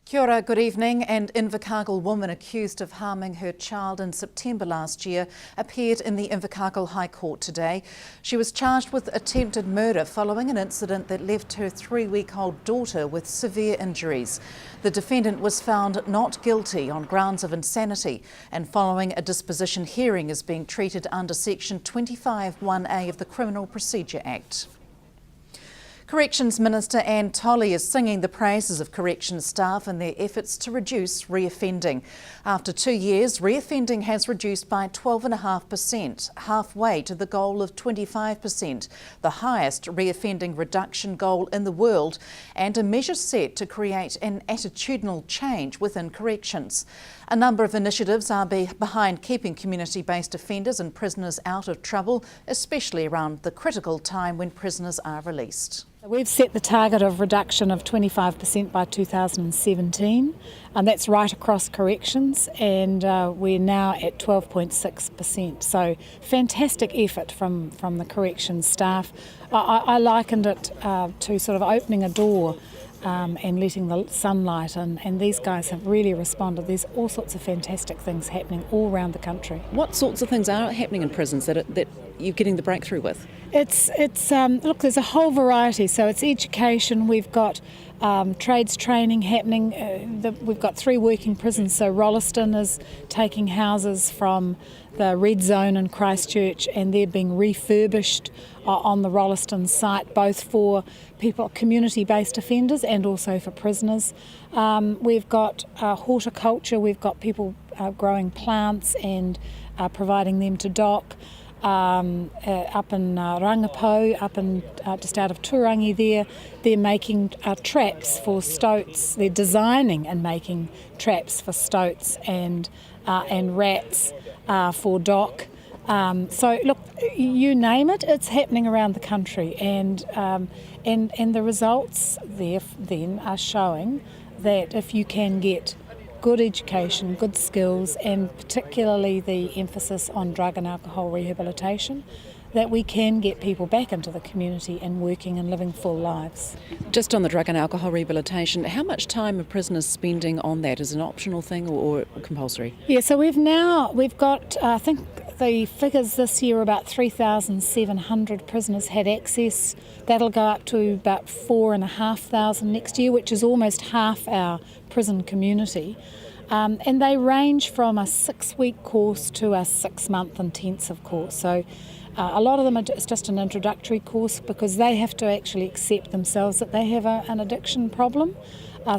Kia ora, good evening. An Invercargill woman accused of harming her child in September last year appeared in the Invercargill High Court today. She was charged with attempted murder following an incident that left her 3-week-old daughter with severe injuries. The defendant was found not guilty on grounds of insanity and following a disposition hearing is being treated under Section 25(1)A of the Criminal Procedure Act. Corrections Minister Anne Tolley is singing the praises of corrections staff and their efforts to reduce reoffending. After 2 years, reoffending has reduced by 12.5%, halfway to the goal of 25%, the highest reoffending reduction goal in the world, and a measure set to create an attitudinal change within corrections. A number of initiatives are behind keeping community-based offenders and prisoners out of trouble, especially around the critical time when prisoners are released. We've set the target of reduction of 25% by 2017, and that's right across corrections, and we're now at 12.6%. So fantastic effort from the corrections staff. I likened it to sort of opening a door and letting the sunlight in, and these guys have really responded. There's all sorts of fantastic things happening all around the country. What sorts of things are happening in prisons that you're getting the breakthrough with? Look, there's a whole variety. So it's education. We've got trades training happening. We've got 3 working prisons. So Rolleston is taking houses from the red zone in Christchurch, and they're being refurbished on the Rolleston site, both for people, community-based offenders, and also for prisoners. We've got horticulture. We've got people growing plants and providing them to dock. Up in Rangipo, up in just out of Turangi there, they're making traps for stoats. They're designing and making traps for stoats and rats for dock. So look, you name it, it's happening around the country, and the results there then are showing that if you can get good education, good skills, and particularly the emphasis on drug and alcohol rehabilitation, that we can get people back into the community and working and living full lives. Just on the drug and alcohol rehabilitation, how much time are prisoners spending on that? Is it an optional thing or compulsory? Yeah, so we've got, I think the figures this year, about 3,700 prisoners had access. That'll go up to about 4,500 next year, which is almost half our prison community. And they range from a 6-week course to a 6-month intensive course. So a lot of them it's just an introductory course because they have to actually accept themselves that they have an addiction problem.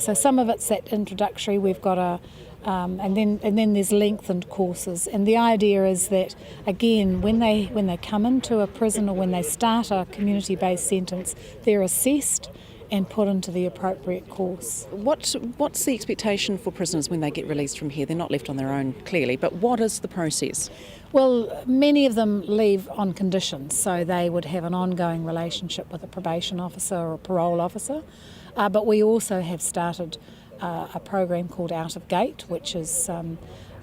So some of it's that introductory. We've got and then there's lengthened courses, and the idea is that again when they come into a prison or when they start a community-based sentence, they're assessed and put into the appropriate course. What's the expectation for prisoners when they get released from here? They're not left on their own, clearly, but what is the process? Well, many of them leave on conditions, so they would have an ongoing relationship with a probation officer or a parole officer, but we also have started a program called Out of Gate, which is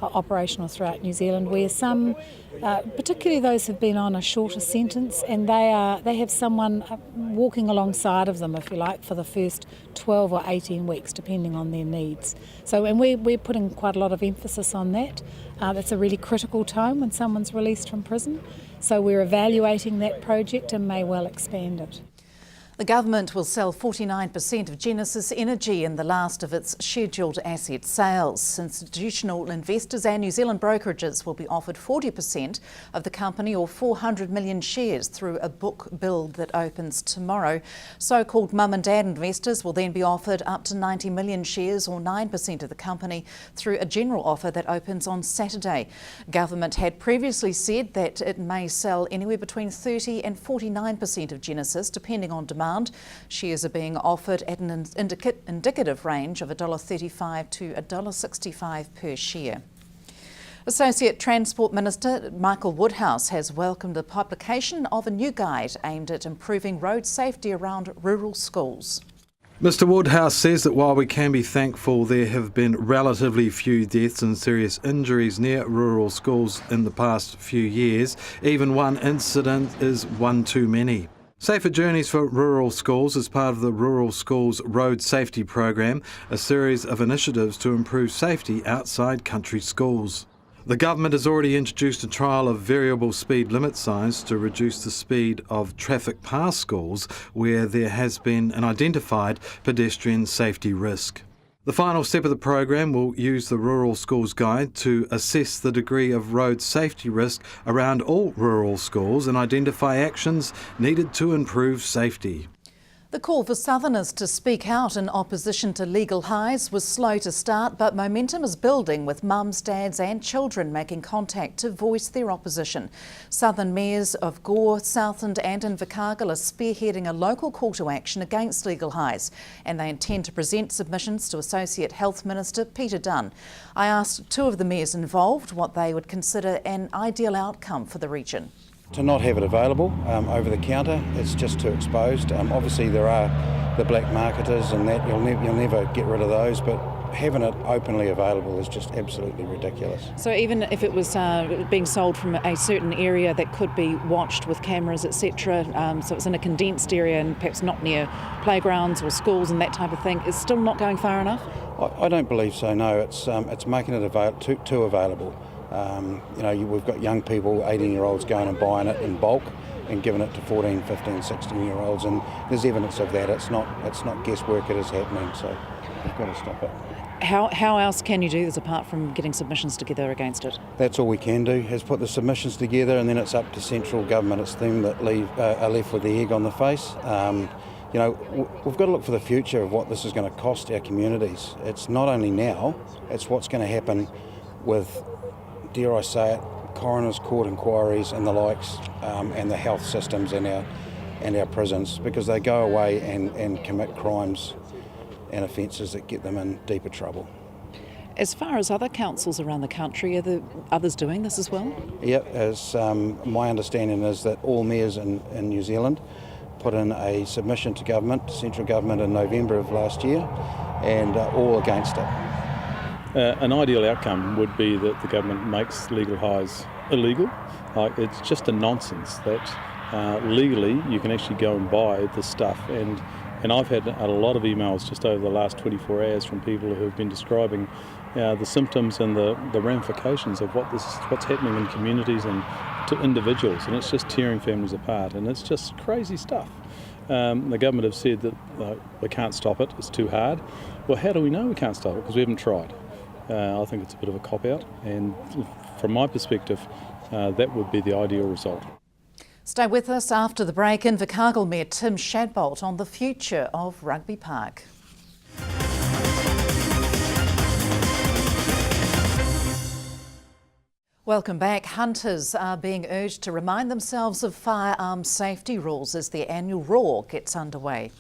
operational throughout New Zealand, where some, particularly those who've been on a shorter sentence, and they have someone walking alongside of them, if you like, for the first 12 or 18 weeks, depending on their needs. So, and we're putting quite a lot of emphasis on that. That's a really critical time when someone's released from prison. So we're evaluating that project and may well expand it. The government will sell 49% of Genesis Energy in the last of its scheduled asset sales. Institutional investors and New Zealand brokerages will be offered 40% of the company, or 400 million shares, through a book build that opens tomorrow. So-called mum and dad investors will then be offered up to 90 million shares, or 9% of the company, through a general offer that opens on Saturday. Government had previously said that it may sell anywhere between 30 and 49% of Genesis, depending on demand. Shares are being offered at an indicative range of $1.35 to $1.65 per share. Associate Transport Minister Michael Woodhouse has welcomed the publication of a new guide aimed at improving road safety around rural schools. Mr Woodhouse says that while we can be thankful there have been relatively few deaths and serious injuries near rural schools in the past few years, even one incident is one too many. Safer Journeys for Rural Schools is part of the Rural Schools Road Safety Program, a series of initiatives to improve safety outside country schools. The government has already introduced a trial of variable speed limit signs to reduce the speed of traffic past schools where there has been an identified pedestrian safety risk. The final step of the program will use the Rural Schools Guide to assess the degree of road safety risk around all rural schools and identify actions needed to improve safety. The call for Southerners to speak out in opposition to legal highs was slow to start, but momentum is building with mums, dads and children making contact to voice their opposition. Southern mayors of Gore, Southland and Invercargill are spearheading a local call to action against legal highs, and they intend to present submissions to Associate Health Minister Peter Dunn. I asked two of the mayors involved what they would consider an ideal outcome for the region. To not have it available over the counter, it's just too exposed. Obviously there are the black marketers and that, you'll never get rid of those, but having it openly available is just absolutely ridiculous. So even if it was being sold from a certain area that could be watched with cameras, etc., so it's in a condensed area and perhaps not near playgrounds or schools and that type of thing, it's still not going far enough? I don't believe so, no. It's making it too available. We've got young people, 18-year-olds, going and buying it in bulk and giving it to 14, 15, 16-year-olds, and there's evidence of that. It's not guesswork, it is happening, so we've got to stop it. How else can you do this apart from getting submissions together against it? That's all we can do, is put the submissions together, and then it's up to central government. It's them that are left with the egg on the face. We've got to look for the future of what this is going to cost our communities. It's not only now, it's what's going to happen with, dare I say it, coroner's court inquiries and the likes, and the health systems and our prisons, because they go away and commit crimes and offences that get them in deeper trouble. As far as other councils around the country, are there others doing this as well? Yep, as my understanding is that all mayors in New Zealand put in a submission to government, central government, in November of last year, and all against it. An ideal outcome would be that the government makes legal highs illegal. It's just a nonsense that legally you can actually go and buy this stuff, and I've had a lot of emails just over the last 24 hours from people who have been describing the symptoms and the ramifications of what's happening in communities and to individuals, and it's just tearing families apart, and it's just crazy stuff. The government have said that they can't stop it, it's too hard. Well, how do we know we can't stop it? Because we haven't tried. I think it's a bit of a cop-out, and from my perspective, that would be the ideal result. Stay with us after the break. Invercargill Mayor Tim Shadbolt on the future of Rugby Park. Welcome back. Hunters are being urged to remind themselves of firearm safety rules as their annual roar gets underway.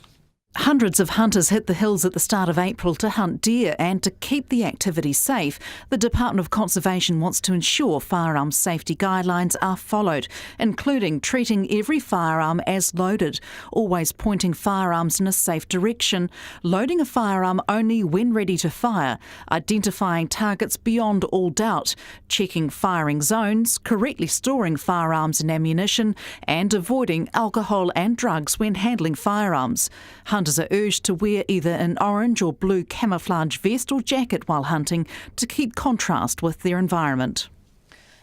Hundreds of hunters hit the hills at the start of April to hunt deer, and to keep the activity safe, the Department of Conservation wants to ensure firearm safety guidelines are followed, including treating every firearm as loaded, always pointing firearms in a safe direction, loading a firearm only when ready to fire, identifying targets beyond all doubt, checking firing zones, correctly storing firearms and ammunition, and avoiding alcohol and drugs when handling firearms. Hunters are urged to wear either an orange or blue camouflage vest or jacket while hunting to keep contrast with their environment.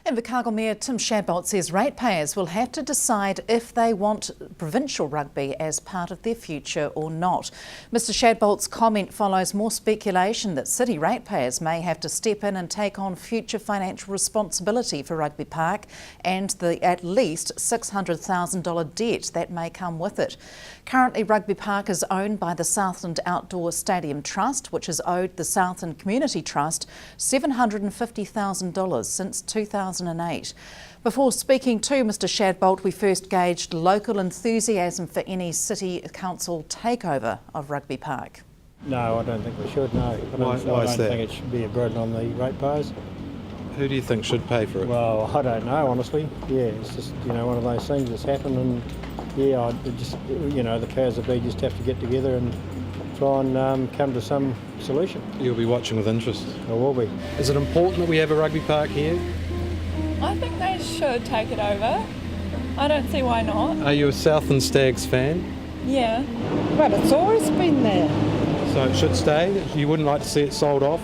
Invercargill Mayor Tim Shadbolt says ratepayers will have to decide if they want provincial rugby as part of their future or not. Mr Shadbolt's comment follows more speculation that city ratepayers may have to step in and take on future financial responsibility for Rugby Park and the at least $600,000 debt that may come with it. Currently, Rugby Park is owned by the Southland Outdoor Stadium Trust, which has owed the Southland Community Trust $750,000 since 2008. Before speaking to Mr Shadbolt, we first gauged local enthusiasm for any City Council takeover of Rugby Park. No, I don't think we should, no. Why I don't is that? think it should be a burden on the ratepayers. Who do you think should pay for it? Well, I don't know, honestly. Yeah, it's just, one of those things that's happened, and the powers that be just have to get together and try and come to some solution. You'll be watching with interest. I will be. Is it important that we have a rugby park here? I think they should take it over. I don't see why not. Are you a Southland Stags fan? Yeah. Well, it's always been there. So it should stay? You wouldn't like to see it sold off?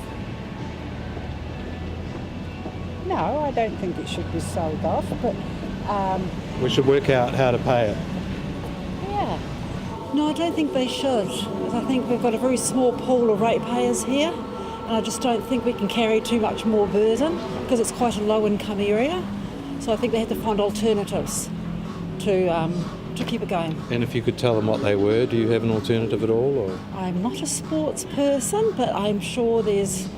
No, I don't think it should be sold off, but We should work out how to pay it. yeah. No, I don't think they should. I think we've got a very small pool of ratepayers here, and I just don't think we can carry too much more burden because it's quite a low-income area. So I think they have to find alternatives to keep it going. And if you could tell them what they were, do you have an alternative at all? Or? I'm not a sports person, but I'm sure there's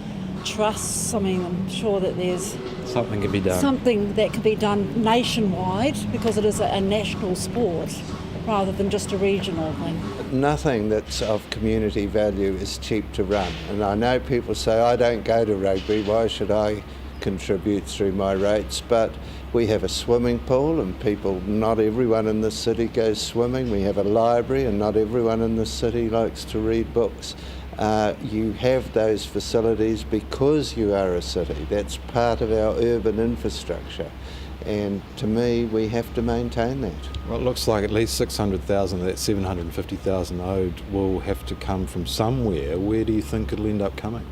trusts. I mean, I'm sure that there's Something can be done. something that can be done nationwide because it is a national sport rather than just a regional thing. Nothing that's of community value is cheap to run. And I know people say, I don't go to rugby, why should I contribute through my rates? But we have a swimming pool and not everyone in the city goes swimming. We have a library and not everyone in the city likes to read books. You have those facilities because you are a city. That's part of our urban infrastructure. And to me, we have to maintain that. Well, it looks like at least 600,000 of that 750,000 owed will have to come from somewhere. Where do you think it'll end up coming?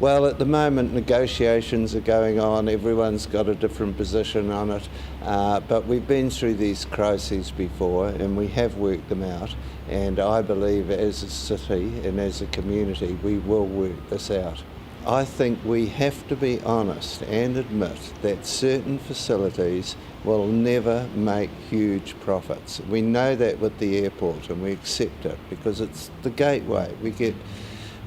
Well, at the moment, negotiations are going on. Everyone's got a different position on it. But we've been through these crises before and we have worked them out. And I believe as a city and as a community, we will work this out. I think we have to be honest and admit that certain facilities will never make huge profits. We know that with the airport and we accept it because it's the gateway. We get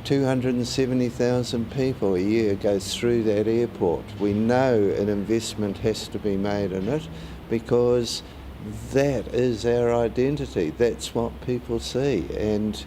270,000 people a year go through that airport. We know an investment has to be made in it because that is our identity. That's what people see. And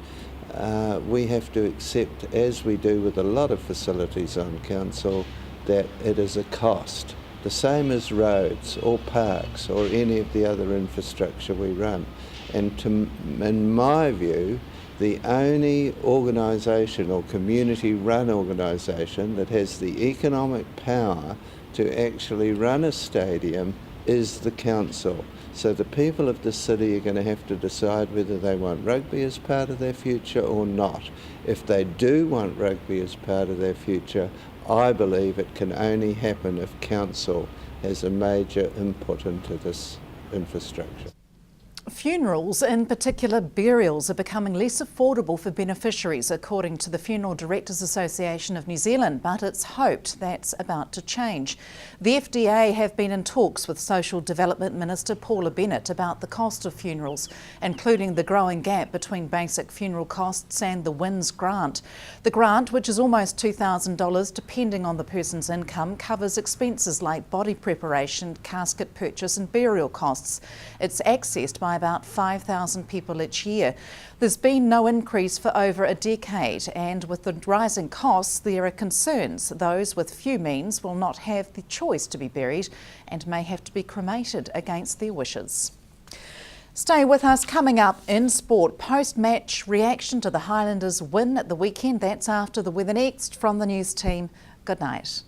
we have to accept, as we do with a lot of facilities on council, that it is a cost. The same as roads or parks or any of the other infrastructure we run. And in my view, the only organisation or community-run organisation that has the economic power to actually run a stadium is the council. So the people of the city are going to have to decide whether they want rugby as part of their future or not. If they do want rugby as part of their future, I believe it can only happen if council has a major input into this infrastructure. Funerals, in particular burials, are becoming less affordable for beneficiaries, according to the Funeral Directors Association of New Zealand, but it's hoped that's about to change. The FDA have been in talks with Social Development Minister Paula Bennett about the cost of funerals, including the growing gap between basic funeral costs and the WINS grant. The grant, which is almost $2,000 depending on the person's income, covers expenses like body preparation, casket purchase and burial costs. It's accessed by about 5,000 people each year. There's been no increase for over a decade, and with the rising costs there are concerns those with few means will not have the choice to be buried and may have to be cremated against their wishes. Stay with us. Coming up in sport, post-match reaction to the Highlanders' win at the weekend. That's after the weather next. From the news team, good night.